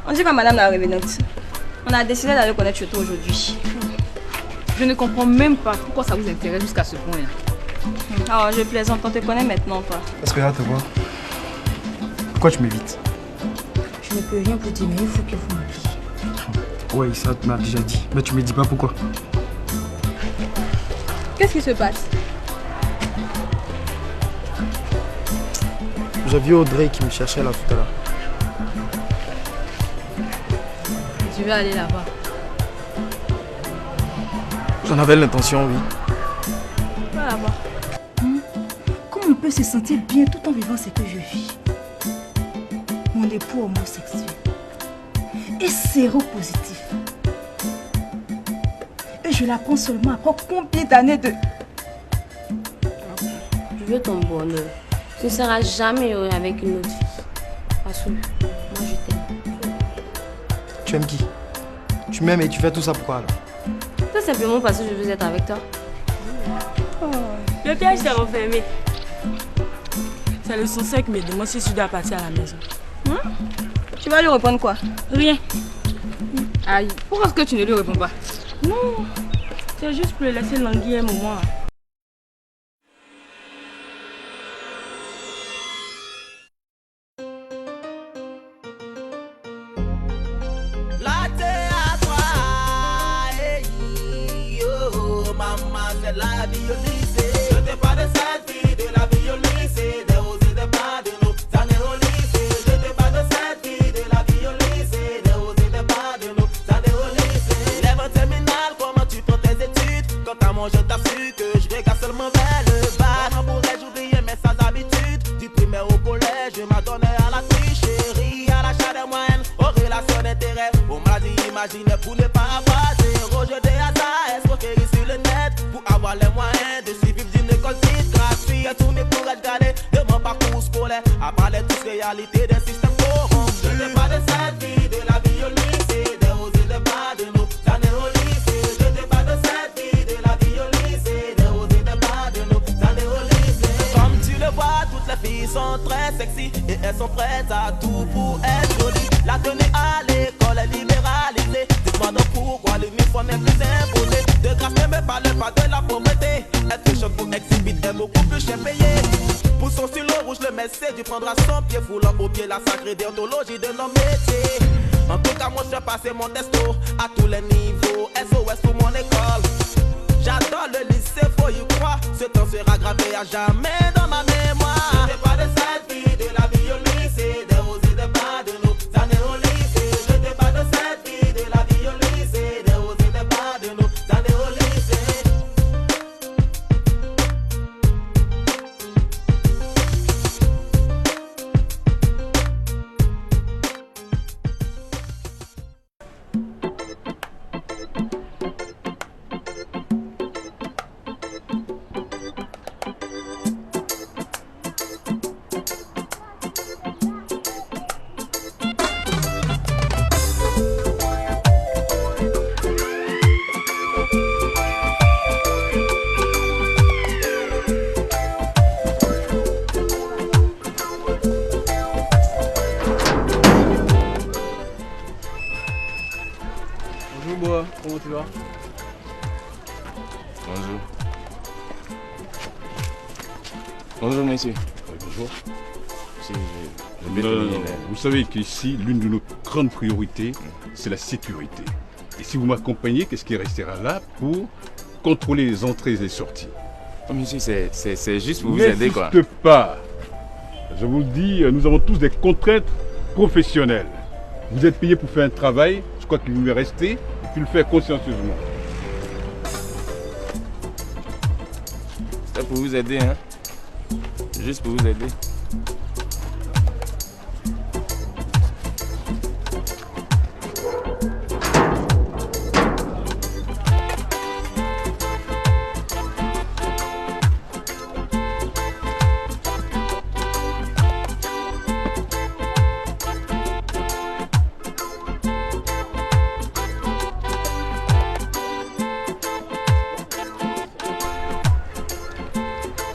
On dit que madame la revenante. On a décidé d'aller connaître chez toi aujourd'hui. Je ne comprends même pas pourquoi ça vous intéresse jusqu'à ce point. Ah, je plaisante, on te connaît maintenant, toi. Parce que là, te vois. Pourquoi tu m'évites? Je ne peux rien vous dire, mais il faut que vous me disiez. Ouais, ça tu m'as déjà dit. Mais tu me dis pas pourquoi. Qu'est-ce qui se passe? J'ai vu Audrey qui me cherchait là tout à l'heure. Tu veux aller là-bas? J'en avais l'intention, oui. Va là-bas. Comment on peut se sentir bien tout en vivant ce que je vis? Mon époux homosexuel est séropositif. Et je l'apprends seulement après combien d'années de... Je veux ton bonheur. Tu ne seras jamais heureux avec une autre fille. Parce que moi je t'aime. Tu aimes qui? Tu m'aimes et tu fais tout ça pourquoi alors? Tout simplement parce que je veux être avec toi. Le piège s'est refermé. C'est le sensei qui me demande si je dois partir à la maison. Tu vas lui répondre quoi? Rien. Aïe, pourquoi est-ce que tu ne lui réponds pas? Non. C'est juste pour le laisser languir un moment. La vie au lycée, je te parle de cette vie, de la vie au lycée, des hauts et des bas de nos années au lycée. Je te parle de cette vie, de la vie au lycée, des hauts et des bas de nos années au lycée. Lève en terminale, comment tu prends tes études? Quant à moi, je t'assure que je regarde seulement vers le bas. Comment pourrais-je oublier mes sans habitudes? Du primaire au collège, je m'adonnais à la tricherie, à l'achat des moyennes, aux relations d'intérêt. On m'a dit, imaginez pour ne pas avoir zéro. Je t'ai à ça, escroquerie sur le net. Pour avoir les moyens de suivre d'une école petite gratuite. J'ai tourné pour regarder de mon parcours scolaire. À parler de toute réalité des systèmes corrompus. Je te parle de cette vie, de la vie au lycée, des hauts et des bas de nos années au lycée. Je te parle de cette vie, de la vie au lycée, des hauts et des bas de nos années au lycée. Comme tu le vois, toutes les filles sont très sexy et elles sont prêtes à tout pour être jolies. La tenue à l'école est libéralisée. Dis-moi donc pourquoi l'uniforme est plus imposé. De grâce, ne me parle pas de la pauvreté. Être choc pour exhibit est beaucoup plus cher payé. Pour son stylo rouge, le messie du prendra son pied, foulant au pied la sacrée déontologie de nos métiers. En tout cas, moi je fais passer mon testo à tous les niveaux. SOS pour mon école. J'adore le lycée, faut y croire. Ce temps sera gravé à jamais dans ma mémoire. Je te parle de cette vie, de la vie au lycée, des hauts et des bas de nos années au lycée. Je te parle de cette vie, de la vie au lycée, des hauts et des bas de nos années au lycée. Bonjour Bois, comment tu vas? Bonjour. Bonjour monsieur. Bonjour. Vous savez qu'ici, l'une de nos grandes priorités, c'est la sécurité. Et si vous m'accompagnez, qu'est-ce qui restera là pour contrôler les entrées et les sorties? Oh, monsieur, c'est juste pour vous aider quoi. N'insiste pas. Je vous le dis, nous avons tous des contraintes professionnelles. Vous êtes payé pour faire un travail, je crois qu'il vous est resté, et puis le faire consciencieusement. C'est pour vous aider, hein. Juste pour vous aider.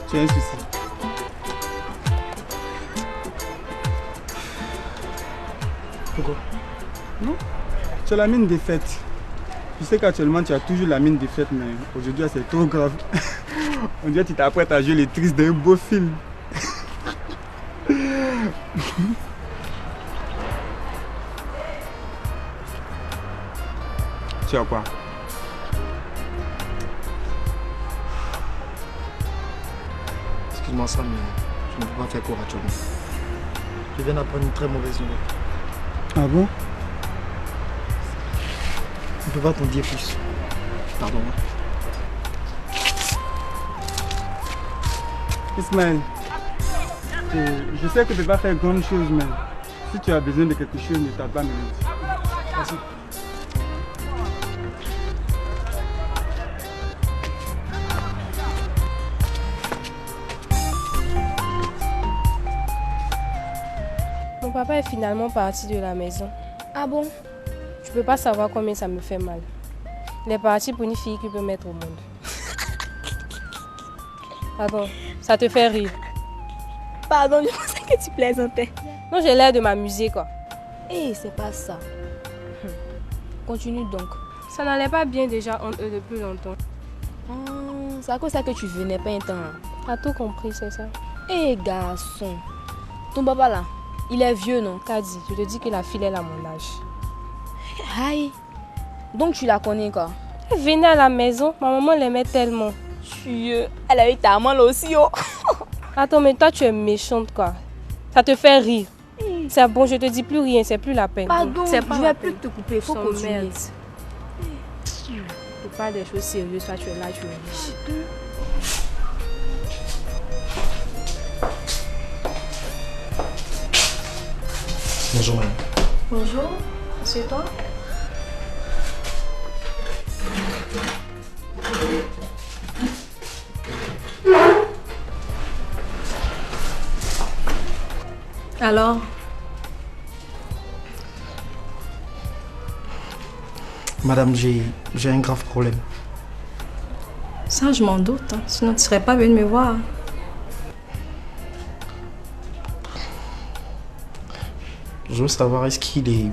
Tu as un souci. Pourquoi? Non? Tu as la mine défaite. Je sais qu'actuellement tu as toujours la mine défaite, mais aujourd'hui c'est trop grave. On dirait que tu t'apprêtes à jouer les tristes d'un beau film. Tu as quoi? Excuse-moi ça, mais je ne peux pas faire court actuellement. Je viens d'apprendre une très mauvaise nouvelle. Ah bon? Je ne peux pas t'en dire plus. Pardon. Ismaël, je sais que tu ne peux pas faire grande chose, mais si tu as besoin de quelque chose, ne tarde pas à me le dire. Merci. Mon papa est finalement parti de la maison. Ah bon? Je peux pas savoir combien ça me fait mal. Il est parti pour une fille qu'il peut mettre au monde. Pardon, ça te fait rire? Pardon, je pensais que tu plaisantais. Non, j'ai l'air de m'amuser quoi. Eh, c'est pas ça. Continue donc. Ça n'allait pas bien déjà entre eux depuis longtemps. C'est à cause de ça que tu venais pas un temps. T'as tout compris, c'est ça? Eh garçon, ton papa là, il est vieux non? Kadi, je te dis que la fille est à mon âge. Aïe. Donc tu la connais quoi? Elle venait à la maison, ma maman l'aimait tellement. Elle a eu ta maman là aussi oh. Attends, mais toi tu es méchante quoi. Ça te fait rire. C'est bon, je te dis plus rien, c'est plus la peine. Pardon, c'est pas je vais plus te couper, faut continuer. Tu parles des choses sérieuses, toi tu es là, tu es riche. Bonjour madame. Bonjour, c'est toi? Alors? Madame, j'ai un grave problème. Ça, je m'en doute. Hein. Sinon, tu ne serais pas venu me voir. Je veux savoir, est-ce qu'il est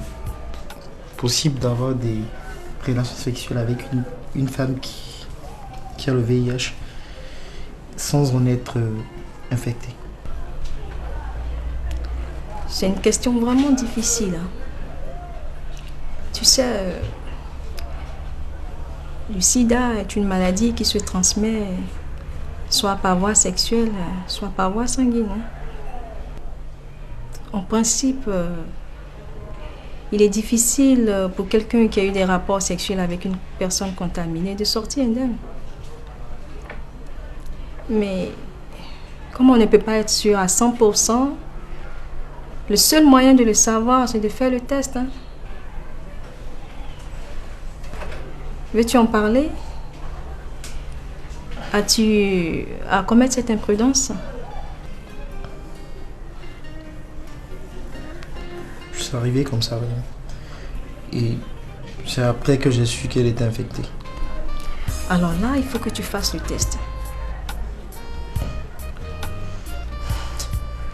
possible d'avoir des relations sexuelles avec une femme qui a le VIH sans en être infectée? C'est une question vraiment difficile. Hein. Tu sais, le sida est une maladie qui se transmet soit par voie sexuelle, soit par voie sanguine. Hein. En principe, il est difficile pour quelqu'un qui a eu des rapports sexuels avec une personne contaminée de sortir indemne. Mais comme on ne peut pas être sûr à 100%, le seul moyen de le savoir, c'est de faire le test. Hein. Veux-tu en parler? As-tu à commettre cette imprudence? Je suis arrivé comme ça, madame. Et c'est après que j'ai su qu'elle était infectée. Alors là, il faut que tu fasses le test.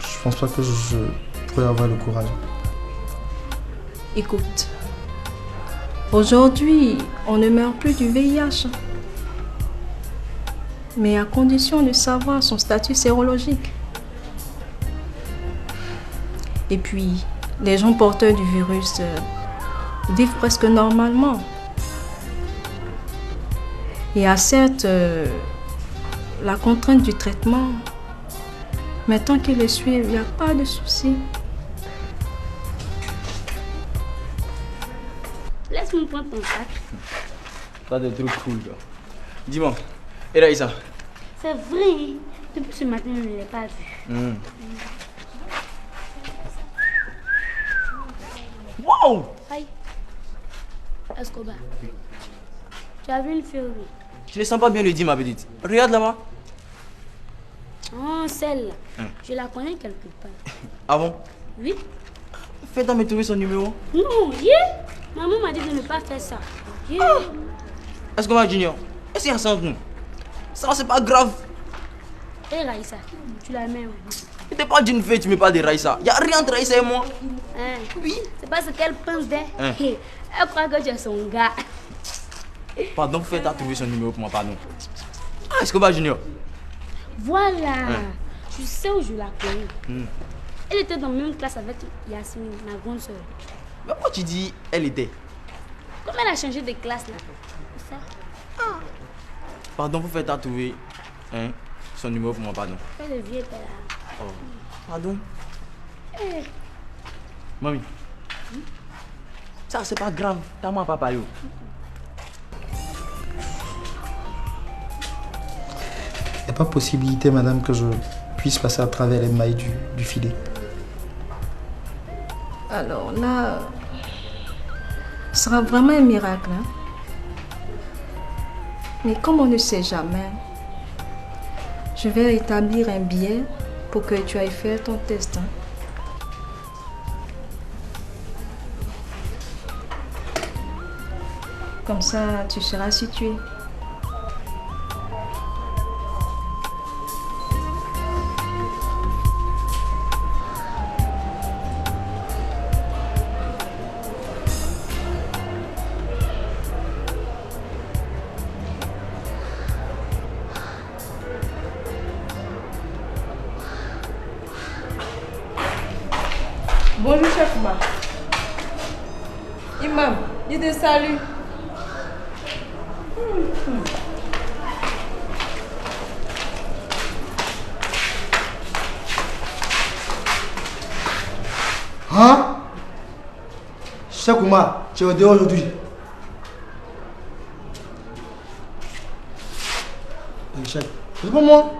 Je pense pas que je pourrais avoir le courage. Écoute, aujourd'hui, on ne meurt plus du VIH. Mais à condition de savoir son statut sérologique. Et puis, les gens porteurs du virus vivent presque normalement. Il y a certes la contrainte du traitement, mais tant qu'ils le suivent, il n'y a pas de souci. Laisse-moi prendre ton sac. T'as des trucs cool, gars. Dis-moi, et Raïssa? C'est vrai, depuis ce matin, je ne l'ai pas vu. Wow! Aïe. Escobar, tu as vu une fille? Tu ne sens pas bien le dire, ma petite. Regarde là-bas. Oh, celle-là. Je la connais quelque part. Ah bon? Oui. Fais donc me trouver son numéro. Non, yeah. Maman m'a dit de ne pas faire ça. Yeah. Escobar Junior, est-ce qu'il y a ça entre nous? Ça, c'est pas grave. Hé Raïssa, tu la mets où? Je te parle d'une fille, tu me parles de Raïssa. Il n'y a rien entre Raïssa et moi. Hein? Oui. C'est parce qu'elle pense d'elle. Hein? Elle croit que tu es son gars. Pardon, vous faites trouver son numéro pour moi, pardon. Ah, Escobar Junior. Voilà. Hein? Tu sais où je la connais. Elle était dans la même classe avec Yasmine, ma grande soeur. Mais pourquoi tu dis elle était? Comme elle a changé de classe là. C'est ça. Ah. Pardon, vous faites trouver son numéro pour moi, pardon. Fais le vieux père là. Oh, pardon. Eh. Mamie. Ça, c'est pas grave. T'as moi, papa, yo. Il n'y a pas possibilité, madame, que je puisse passer à travers les mailles du filet. Alors là, ce sera vraiment un miracle. Hein? Mais comme on ne sait jamais, je vais établir un billet pour que tu ailles faire ton test. Hein? Comme ça, tu seras situé. Bonjour, chef Ma. Imam, dis te salut. Hein? Cheikh Oumar, tu es au dehors aujourd'hui. Cheikh, réponds-moi.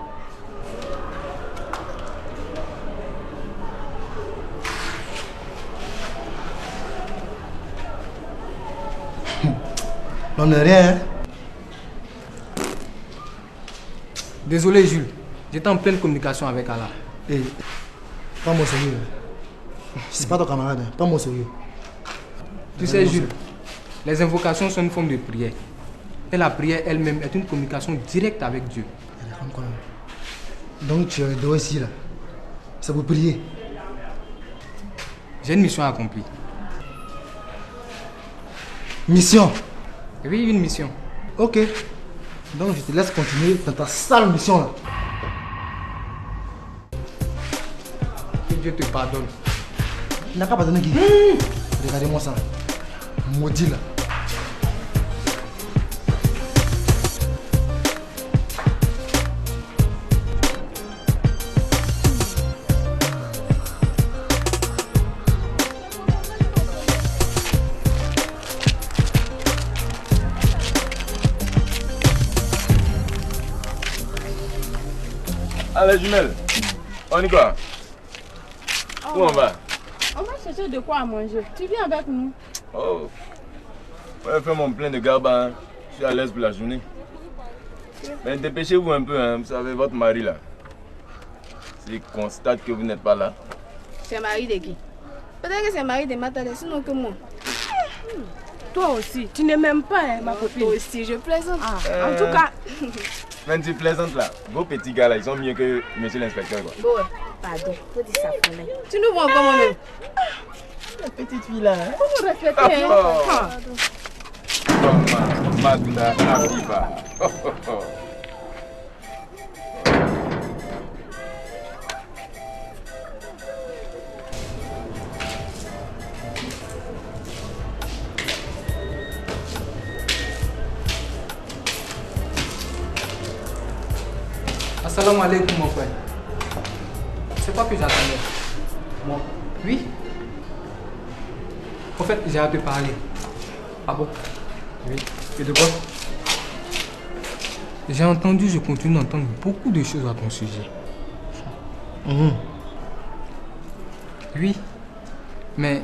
On n'est rien. Hein? Désolé Jules, j'étais en pleine communication avec Allah. Hey, pas mon sérieux. C'est pas ton camarade, hein. Pas mon sérieux. Tu sais Jules, les invocations sont une forme de prière. Et la prière elle-même est une communication directe avec Dieu. Donc tu es dehors ici là. C'est pour prier. J'ai une mission à accomplir. Mission? Oui, une mission. Ok. Donc je te laisse continuer dans ta sale mission là. Que Dieu te pardonne. Il n'a qu'à pardonner qui? Regardez-moi ça. Maudit là. Allez, jumelle, on y va. Où on va? On va chercher de quoi à manger. Tu viens avec nous? Oh, je vais faire mon plein de garba. Hein. Je suis à l'aise pour la journée. Mais dépêchez-vous un peu, hein. Vous savez, votre mari là. S'il constate que vous n'êtes pas là. C'est le mari de qui? Peut-être que c'est le mari de Matale, sinon que moi. Toi aussi, tu ne m'aimes pas, hein, ma copine. Toi aussi, je plaisante. En tout cas. Même si plaisante là, vos petits gars là, ils sont mieux que monsieur l'inspecteur quoi. Bon, pardon, faut dire ça pour moi. Tu nous vois comment même? La petite fille là. Hein? Faut nous respecter, hein. Magda, Abiba. Assalamu alaikum mon frère. C'est quoi que j'attendais? Moi? Oui? En fait, j'ai hâte de parler. Ah bon? Oui. Et de quoi? J'ai entendu, je continue d'entendre beaucoup de choses à ton sujet. Oui. Mais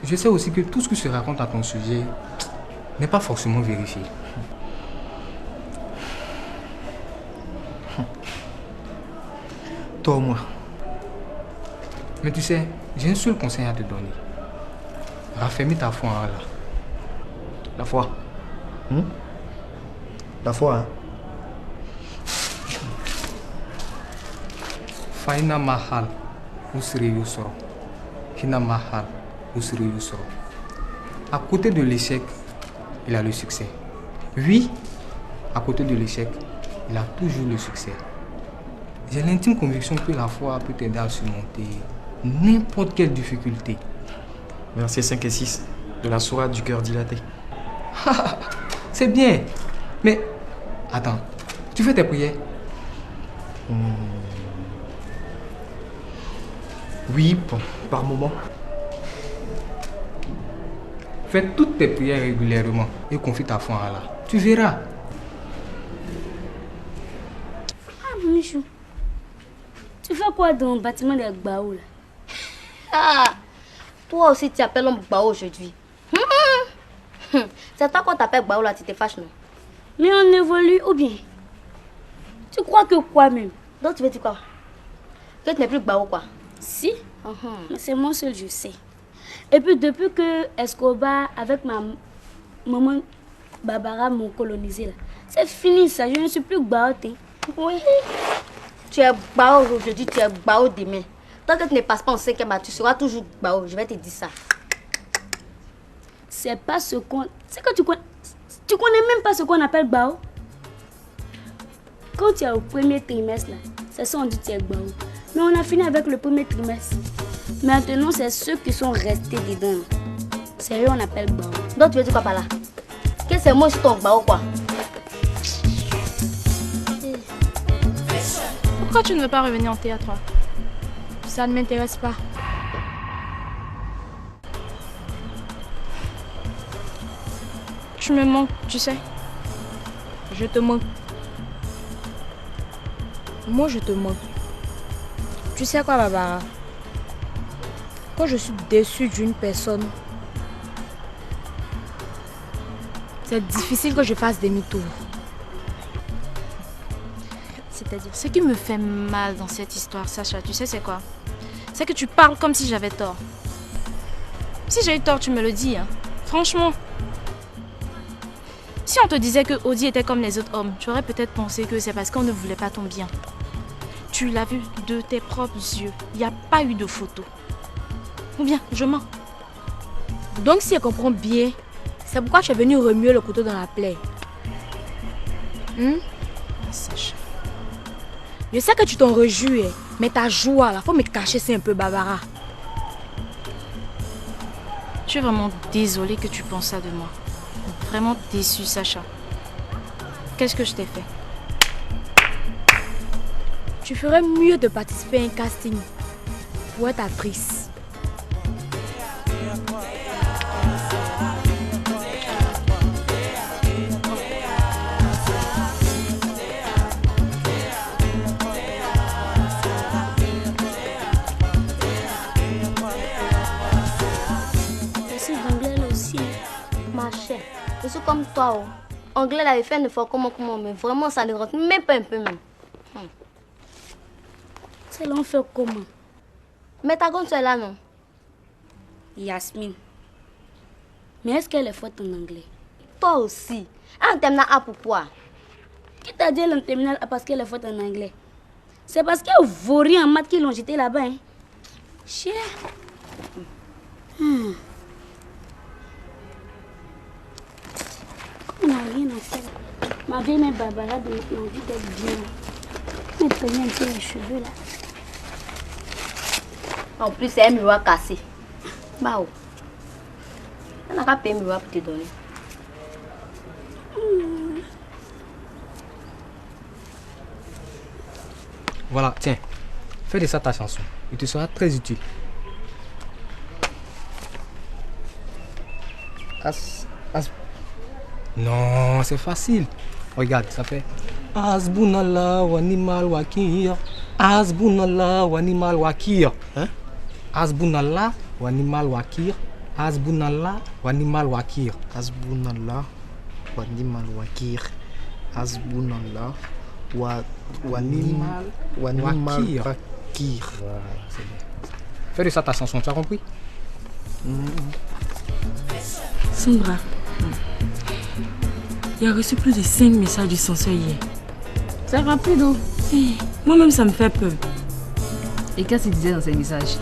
je sais aussi que tout ce que se raconte à ton sujet n'est pas forcément vérifié. Toi ou moi? Mais tu sais, j'ai un seul conseil à te donner. Raffermis ta foi en Allah. La foi? La foi, hein? Faina mahal, usri yusro. Hina mahal, au sérieux sort. À côté de l'échec, il a le succès. Oui, à côté de l'échec, il a toujours le succès. J'ai l'intime conviction que la foi peut t'aider à surmonter n'importe quelle difficulté. Versets 5 et 6 de la sourate du cœur dilaté. C'est bien. Mais, attends, tu fais tes prières? Oui, bon, par moment. Fais toutes tes prières régulièrement et confie ta foi en Allah. Tu verras. Ah, Michou, tu fais quoi dans le bâtiment de Gbao là? Ah, toi aussi tu appelles l'homme Gbao aujourd'hui. C'est toi qu'on t'appelle Gbao là, tu te fâches non? Mais on évolue ou bien? Tu crois que quoi même? Donc tu veux dire quoi? Que tu n'es plus Gbao quoi? Si, mais c'est moi seul je sais. Et puis depuis que Escobar avec ma maman Barbara m'ont colonisé là, c'est fini ça, je ne suis plus Gbao. Oui. Tu es Gbao aujourd'hui, tu es Gbao demain. Tant que tu ne passes pas en 5e, tu seras toujours Gbao, je vais te dire ça. C'est pas ce qu'on... C'est que tu connais même pas ce qu'on appelle Gbao. Quand tu es au premier trimestre là, c'est ça on dit tu es Gbao. Mais on a fini avec le premier trimestre. Maintenant c'est ceux qui sont restés dedans. C'est eux on appelle Gbao. Donc tu veux dire quoi par là? Que c'est moi aussi ton Gbao quoi? Pourquoi tu ne veux pas revenir en théâtre? Ça ne m'intéresse pas. Tu me manques, tu sais. Je te manque. Moi, je te manque. Tu sais quoi, Barbara? Quand je suis déçue d'une personne, c'est difficile que je fasse demi-tour. C'est-à-dire, ce qui me fait mal dans cette histoire, Sacha, tu sais c'est quoi? C'est que tu parles comme si j'avais tort. Si j'ai eu tort, tu me le dis, hein. Franchement. Si on te disait que Audi était comme les autres hommes, tu aurais peut-être pensé que c'est parce qu'on ne voulait pas ton bien. Tu l'as vu de tes propres yeux. Il n'y a pas eu de photo. Ou bien, je mens. Donc si je comprends bien, c'est pourquoi tu es venu remuer le couteau dans la plaie. Sacha. Je sais que tu t'en réjouis, mais ta joie, là, faut me cacher, c'est un peu Barbara. Je suis vraiment désolée que tu penses ça de moi. Vraiment déçue, Sacha. Qu'est-ce que je t'ai fait? Tu ferais mieux de participer à un casting pour être actrice. Je suis comme toi. Anglais l'avait fait une fois comment, mais vraiment ça ne rentre même pas un peu même. C'est l'enfer comment? Mais ta grande soeur est là, non? Yasmine. Mais est-ce qu'elle est forte en anglais? Toi aussi. En terminale A pourquoi? Qui t'a dit en terminale A parce qu'elle est forte en anglais? C'est parce qu'elle vaut rien en maths qu'ils l'ont jeté là-bas. Hein? Chien. On n'a rien à faire. Ma vieille mère Barbara m'a dit d'être bien. Mais prenez un peu les cheveux là. En plus, c'est un miroir cassé. Bah oh. On n'a pas payé un miroir pour te donner. Voilà, tiens. Fais de ça ta chanson. Il te sera très utile. Non, c'est facile. Regarde, ça fait Hasbunallah wa ni'mal wakil. Hasbunallah wa ni'mal wakil. Hein? Hasbunallah wa ni'mal wakil. Hasbunallah wa ni'mal wakil. Hasbunallah wa ni'mal wakil. Hasbunallah wa ni'mal wakil. Voilà, c'est bien. Fais de ça ta chanson, tu as compris? Sandra, il a reçu plus de 5 messages du censeur hier. C'est rapide, oh. Moi-même, ça me fait peur. Et qu'est-ce qu'il disait dans ces messages?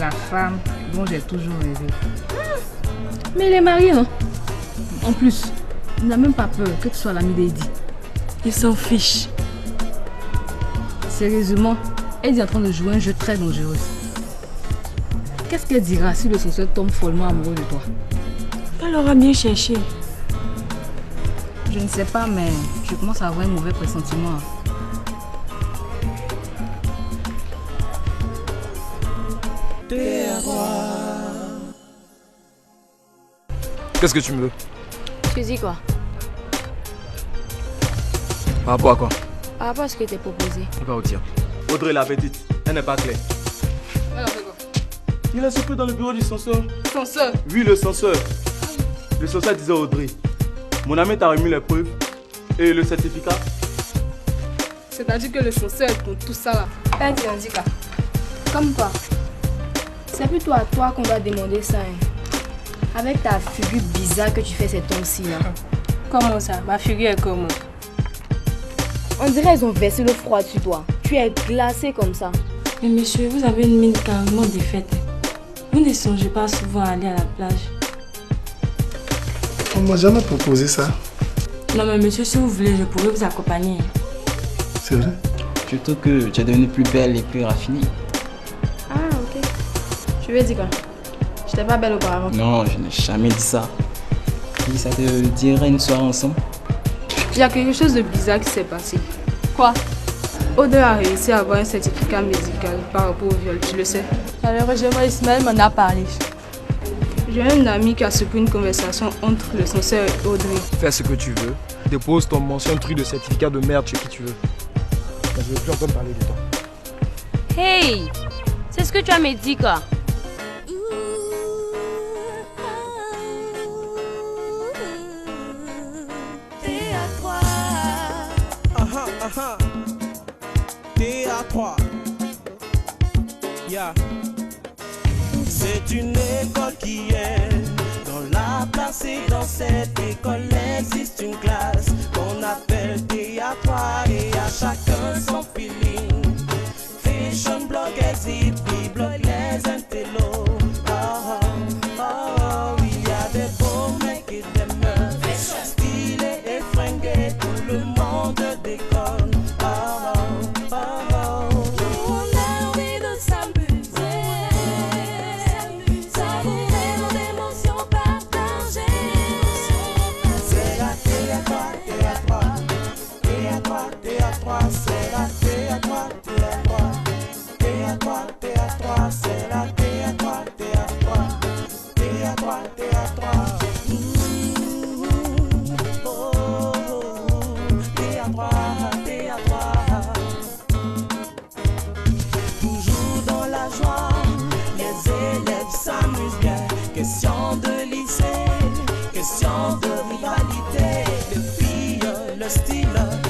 la femme dont j'ai toujours rêvé. Mais il est marié, non? En plus, il n'a même pas peur que tu sois l'ami d'Eddie. Il s'en fiche. Sérieusement, Eddie est en train de jouer un jeu très dangereux. Qu'est-ce qu'elle dira si le sorcier tombe follement amoureux de toi? Elle aura bien cherché. Je ne sais pas, mais je commence à avoir un mauvais pressentiment. Qu'est-ce que tu me veux? Tu dis quoi? Par rapport à quoi? Par rapport à ce que t'es proposé. On va au tir. Audrey la petite, elle n'est pas claire. Alors, c'est quoi? Il a sauté dans le bureau du censeur. Censeur? Oui, le censeur. Le censeur disait à Audrey, mon ami t'a remis les preuves et le certificat. C'est-à-dire que le censeur est pour tout ça là. Un handicap. Comme quoi? C'est plutôt à toi qu'on doit demander ça. Hein. Avec ta figure bizarre que tu fais ces temps-ci. Hein. Comment ça? Ma figure est comment? On dirait qu'ils ont versé le froid sur toi. Tu es glacé comme ça. Mais monsieur, vous avez une mine carrément défaite. Vous ne songez pas souvent à aller à la plage. On m'a jamais proposé ça. Non mais monsieur, si vous voulez, je pourrais vous accompagner. C'est vrai? Surtout que tu es devenue plus belle et plus raffinée. Ah, ok. Tu veux dire quoi? Je n'étais pas belle auparavant. Non, je n'ai jamais dit ça. Et ça te dirait une soirée ensemble? Il y a quelque chose de bizarre qui s'est passé. Quoi? Audrey a réussi à avoir un certificat médical par rapport au viol, tu le sais. Malheureusement, Ismaël m'en a parlé. J'ai un ami qui a secoué une conversation entre le censeur et Audrey. Fais ce que tu veux. Dépose ton mention truc de certificat de merde chez qui tu veux. Je ne veux plus entendre parler de toi. Hey! C'est ce que tu as me dit quoi? T3. Yeah. C'est une école qui est dans la place et dans cette école existe une classe qu'on appelle T3 et à chacun son feeling. Fashion blog exit, blog les intellos. Il y a des beaux mecs et des meufs stylés et fringués, tout le monde déconne. Question de lycée, question de rivalité, les filles, le style.